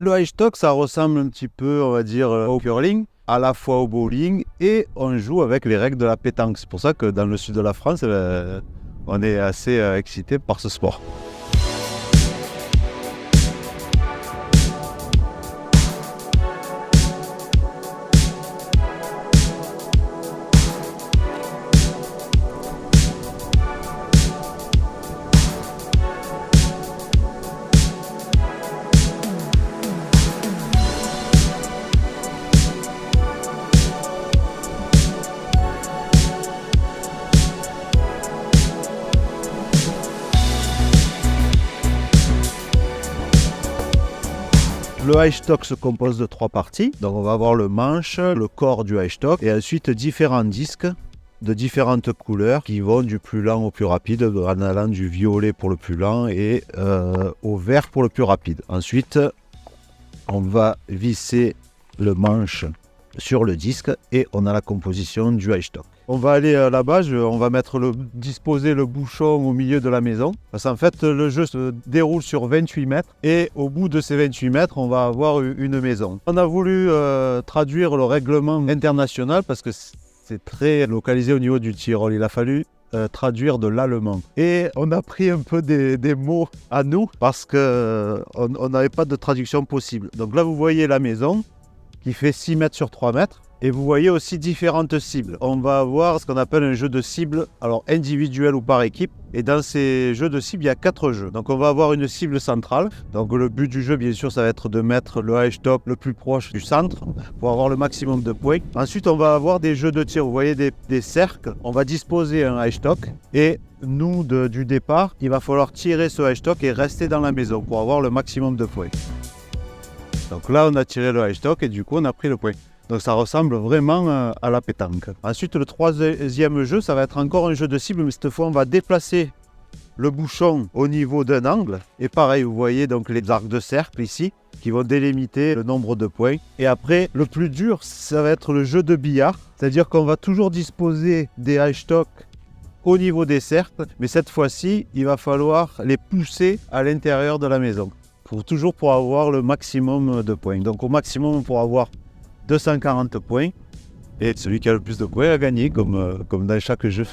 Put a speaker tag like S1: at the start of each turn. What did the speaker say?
S1: Le high stock, ça ressemble un petit peu, on va dire, au curling, à la fois au bowling, et on joue avec les règles de la pétanque. C'est pour ça que dans le sud de la France, on est assez excité par ce sport. Le high stock se compose de 3 parties. Donc on va avoir le manche, le corps du high stock et ensuite différents disques de différentes couleurs qui vont du plus lent au plus rapide, en allant du violet pour le plus lent et au vert pour le plus rapide. Ensuite, on va visser le manche sur le disque et on a la composition du high stock. On va aller là-bas, on va disposer le bouchon au milieu de la maison. Parce qu'en fait, le jeu se déroule sur 28 mètres et au bout de ces 28 mètres, on va avoir une maison. On a voulu traduire le règlement international parce que c'est très localisé au niveau du Tyrol. Il a fallu traduire de l'allemand. Et on a pris un peu des mots à nous parce qu'on n'avait pas de traduction possible. Donc là, vous voyez la maison qui fait 6 mètres sur 3 mètres. Et vous voyez aussi différentes cibles. On va avoir ce qu'on appelle un jeu de cibles, alors individuel ou par équipe. Et dans ces jeux de cibles, il y a 4 jeux. Donc on va avoir une cible centrale. Donc le but du jeu, bien sûr, ça va être de mettre le high stock le plus proche du centre pour avoir le maximum de points. Ensuite, on va avoir des jeux de tir. Vous voyez des cercles. On va disposer un high stock. Et nous, du départ, il va falloir tirer ce high stock et rester dans la maison pour avoir le maximum de points. Donc là, on a tiré le high stock et du coup, on a pris le point. Donc ça ressemble vraiment à la pétanque. Ensuite, le troisième jeu, ça va être encore un jeu de cible, mais cette fois, on va déplacer le bouchon au niveau d'un angle. Et pareil, vous voyez donc les arcs de cercle ici, qui vont délimiter le nombre de points. Et après, le plus dur, ça va être le jeu de billard. C'est-à-dire qu'on va toujours disposer des high stock au niveau des cercles, mais cette fois-ci, il va falloir les pousser à l'intérieur de la maison. Toujours pour avoir le maximum de points. Donc au maximum, pour avoir 240 points. Et celui qui a le plus de points a gagné, comme dans chaque jeu.